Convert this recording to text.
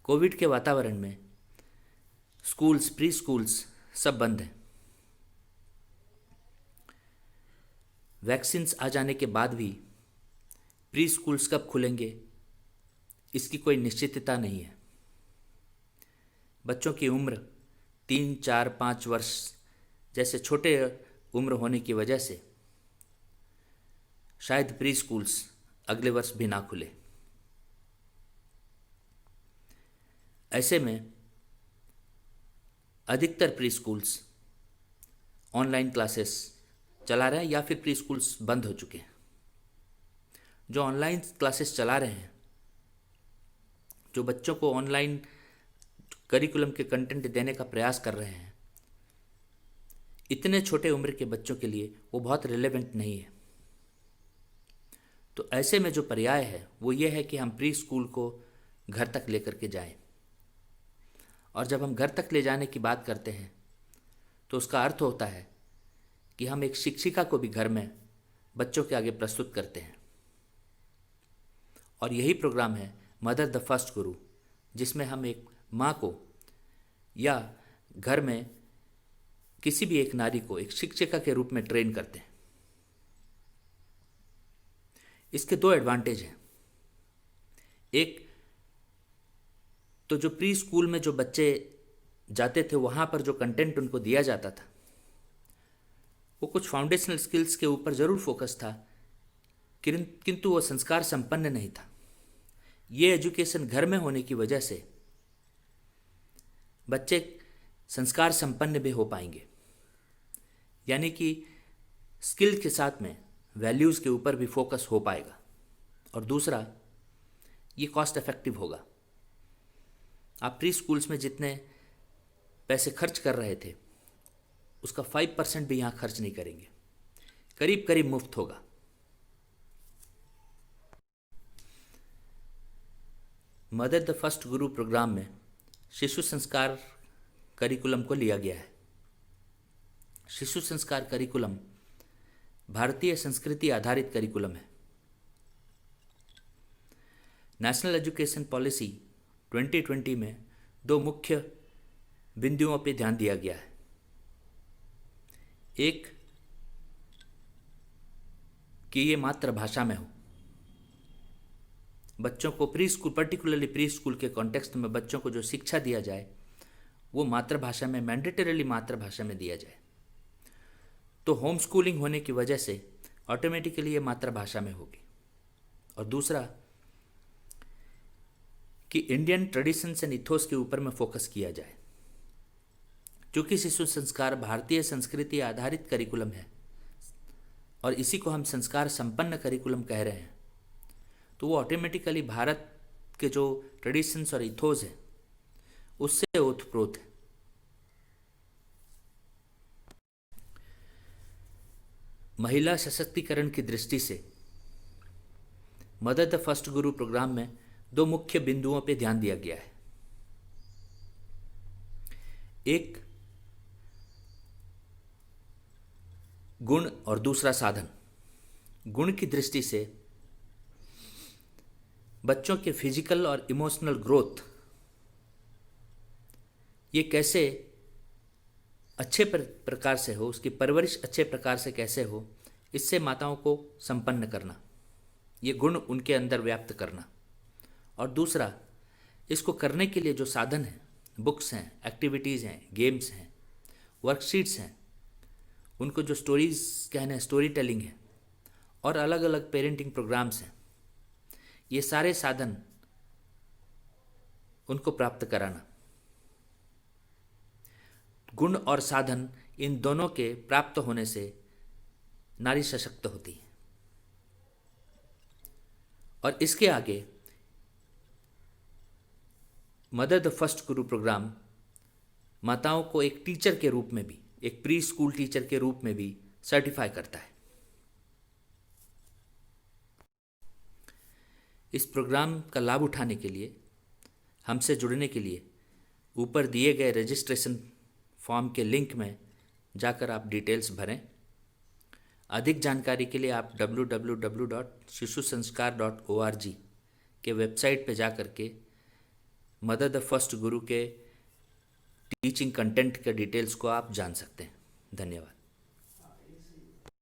Covid के वातावरण में स्कूल्स, प्री स्कूल्स सब बंद हैं। वैक्सीन्स आ जाने के बाद भी प्री स्कूल्स कब खुलेंगे इसकी कोई निश्चितता नहीं है। बच्चों की उम्र 3, 4, 5 वर्ष जैसे छोटे उम्र होने की वजह से शायद प्री स्कूल्स अगले वर्ष भी ना खुले। ऐसे में अधिकतर प्री स्कूल्स ऑनलाइन क्लासेस चला रहे हैं या फिर प्री स्कूल्स बंद हो चुके हैं। जो ऑनलाइन क्लासेस चला रहे हैं, जो बच्चों को ऑनलाइन करिकुलम के कंटेंट देने का प्रयास कर रहे हैं, इतने छोटे उम्र के बच्चों के लिए वो बहुत रिलेवेंट नहीं है। तो ऐसे में जो पर्याय है वो ये है कि हम प्री स्कूल को घर तक लेकर के जाएं। और जब हम घर तक ले जाने की बात करते हैं तो उसका अर्थ होता है कि हम एक शिक्षिका को भी घर में बच्चों के आगे प्रस्तुत करते हैं। और यही प्रोग्राम है मदर द फर्स्ट गुरु, जिसमें हम एक माँ को या घर में किसी भी एक नारी को एक शिक्षिका के रूप में ट्रेन करते हैं। इसके दो एडवांटेज हैं। एक तो जो प्री स्कूल में जो बच्चे जाते थे वहाँ पर जो कंटेंट उनको दिया जाता था वो कुछ फाउंडेशनल स्किल्स के ऊपर ज़रूर फोकस था, किंतु वो संस्कार संपन्न नहीं था। ये एजुकेशन घर में होने की वजह से बच्चे संस्कार संपन्न भी हो पाएंगे, यानी कि स्किल के साथ में वैल्यूज़ के ऊपर भी फोकस हो पाएगा। और दूसरा, ये कॉस्ट इफेक्टिव होगा। आप प्री स्कूल्स में जितने पैसे खर्च कर रहे थे उसका 5% भी यहाँ खर्च नहीं करेंगे, करीब करीब मुफ्त होगा। Mother the first Guru programme में शिशु संस्कार करिकुलम को लिया गया है। शिशु संस्कार करिकुलम भारतीय संस्कृति आधारित करिकुलम है। नेशनल एजुकेशन पॉलिसी 2020 में दो मुख्य बिंदुओं पर ध्यान दिया गया है। एक कि ये मातृभाषा में हो। बच्चों को pre school, particularly pre school के कॉन्टेक्स्ट में बच्चों को जो शिक्षा दिया जाए वो मातृभाषा में, मैंडेटरीली मातृभाषा में दिया जाए। तो होम स्कूलिंग होने की वजह से ऑटोमेटिकली ये मातृभाषा में होगी। और दूसरा कि इंडियन ट्रेडिशंस एंड इथोस के ऊपर में फोकस किया जाए। क्योंकि शिशु संस्कार भारतीय संस्कृति आधारित करिकुलम है और इसी को हम संस्कार संपन्न करिकुलम कह रहे हैं, तो वो ऑटोमेटिकली भारत के जो ट्रेडिशंस और इथोस है उससे ओतप्रोत है। महिला सशक्तिकरण की दृष्टि से mother the first Guru programme में दो मुख्य बिंदुओं पर ध्यान दिया गया है। एक गुण और दूसरा साधन। गुण की दृष्टि से बच्चों के फिजिकल और इमोशनल ग्रोथ ये कैसे अच्छे प्रकार से हो, उसकी परवरिश अच्छे प्रकार से कैसे हो, इससे माताओं को संपन्न करना, ये गुण उनके अंदर व्याप्त करना। और दूसरा, इसको करने के लिए जो साधन हैं, बुक्स हैं, एक्टिविटीज़ हैं, गेम्स हैं, वर्कशीट्स हैं, उनको जो स्टोरीज़ कहना है, स्टोरी टेलिंग है, और अलग अलग पेरेंटिंग प्रोग्राम्स हैं, ये सारे साधन उनको प्राप्त कराना। गुण और साधन इन दोनों के प्राप्त होने से नारी सशक्त होती है। और इसके आगे mother the first Guru programme माताओं को एक टीचर के रूप में भी, एक प्री स्कूल टीचर के रूप में भी सर्टिफाई करता है। इस प्रोग्राम का लाभ उठाने के लिए, हमसे जुड़ने के लिए ऊपर दिए गए रजिस्ट्रेशन फॉर्म के लिंक में जाकर आप डिटेल्स भरें। अधिक जानकारी के लिए आप www.shishusanskar.org के वेबसाइट पर जा कर के मदर द फर्स्ट गुरु के टीचिंग कंटेंट के डिटेल्स को आप जान सकते हैं। धन्यवाद।